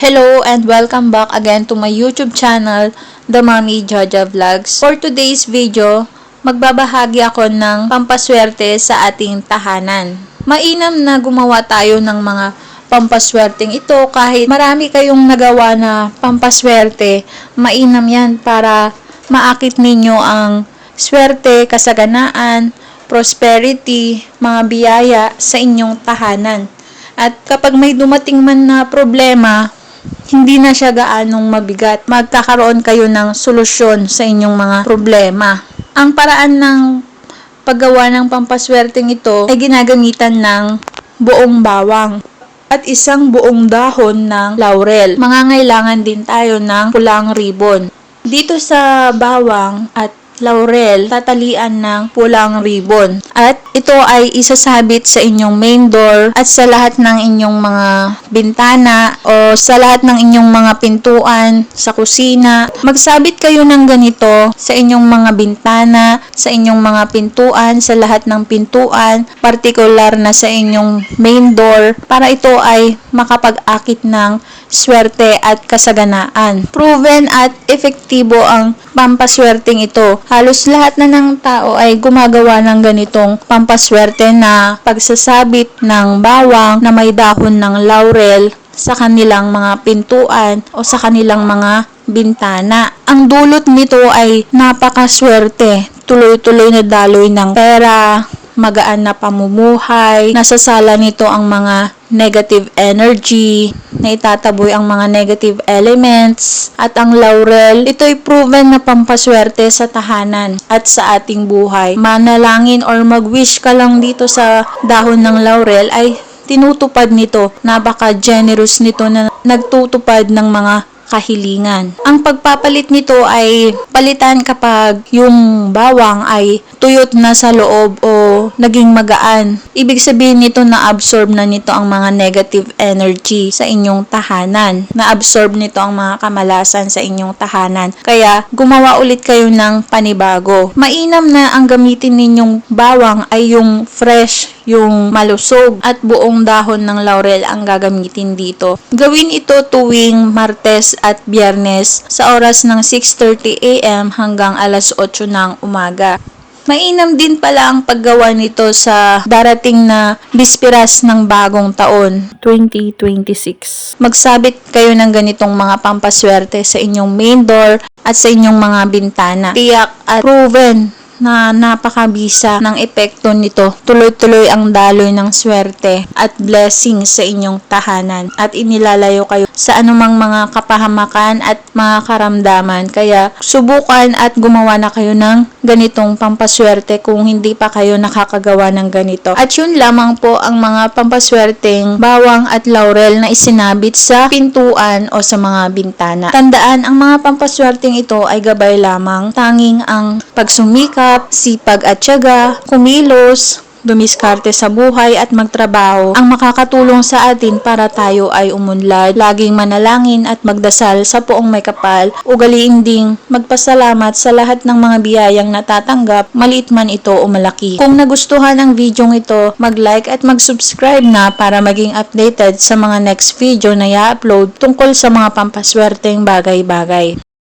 Hello and welcome back again to my YouTube channel, The Mommy Jaja Vlogs. For today's video, magbabahagi ako ng pampaswerte sa ating tahanan. Mainam na gumawa tayo ng mga pampaswerteng ito kahit marami kayong nagawa na pampaswerte. Mainam yan para maakit ninyo ang swerte, kasaganaan, prosperity, mga biyaya sa inyong tahanan. At kapag may dumating man na problema, hindi na siya gaanong mabigat. Magkakaroon kayo ng solusyon sa inyong mga problema. Ang paraan ng paggawa ng pampaswerteng ito ay ginagamitan ng buong bawang at isang buong dahon ng laurel. Mangangailangan din tayo ng pulang ribbon. Dito sa bawang at laurel, tatalian ng pulang ribbon. At ito ay isasabit sa inyong main door at sa lahat ng inyong mga bintana o sa lahat ng inyong mga pintuan sa kusina. Magsabit kayo ng ganito sa inyong mga bintana, sa inyong mga pintuan, sa lahat ng pintuan, partikular na sa inyong main door para ito ay makapag-akit ng swerte at kasaganaan. Proven at epektibo ang pampaswerteng ito. Halos lahat na ng tao ay gumagawa ng ganitong pampaswerte na pagsasabit ng bawang na may dahon ng laurel sa kanilang mga pintuan o sa kanilang mga bintana. Ang dulot nito ay napakaswerte. Tuloy-tuloy na daloy ng pera, magaan na pamumuhay, nasasala nito ang mga negative energy, na itataboy ang mga negative elements, at ang laurel, ito'y proven na pampaswerte sa tahanan at sa ating buhay. Manalangin or mag-wish ka lang dito sa dahon ng laurel ay tinutupad nito. Napaka-generous nito na nagtutupad ng mga kahilingan. Ang pagpapalit nito ay palitan kapag yung bawang ay tuyot na sa loob o naging magaan. Ibig sabihin nito na absorb na nito ang mga negative energy sa inyong tahanan. Na absorb nito ang mga kamalasan sa inyong tahanan. Kaya gumawa ulit kayo ng panibago. Mainam na ang gamitin ninyong bawang ay yung fresh, yung malusog at buong dahon ng laurel ang gagamitin dito. Gawin ito tuwing Martes at Biyernes sa oras ng 6:30 AM hanggang alas 8 ng umaga. Mainam din pala ang paggawa nito sa darating na bispiras ng bagong taon, 2026. Magsabit kayo ng ganitong mga pampaswerte sa inyong main door at sa inyong mga bintana. Tiyak at proven na napakabisa ng epekto nito. Tuloy-tuloy ang daloy ng swerte at blessing sa inyong tahanan at inilalayo kayo sa anumang mga kapahamakan at mga karamdaman. Kaya subukan at gumawa na kayo ng ganitong pampaswerte kung hindi pa kayo nakakagawa ng ganito. At yun lamang po ang mga pampaswerteng bawang at laurel na isinabit sa pintuan o sa mga bintana. Tandaan, ang mga pampaswerteng ito ay gabay lamang. Tanging ang pagsumikap, sipag at tiyaga, kumilos, dumiskarte sa buhay at magtrabaho ang makakatulong sa atin para tayo ay umunlad. Laging manalangin at magdasal sa Poong May Kapal. Ugaliin ding magpasalamat sa lahat ng mga biyayang natatanggap, maliit man ito o malaki. Kung nagustuhan ang videong ito, mag-like at mag-subscribe na para maging updated sa mga next video na i-upload tungkol sa mga pampaswerteng bagay-bagay.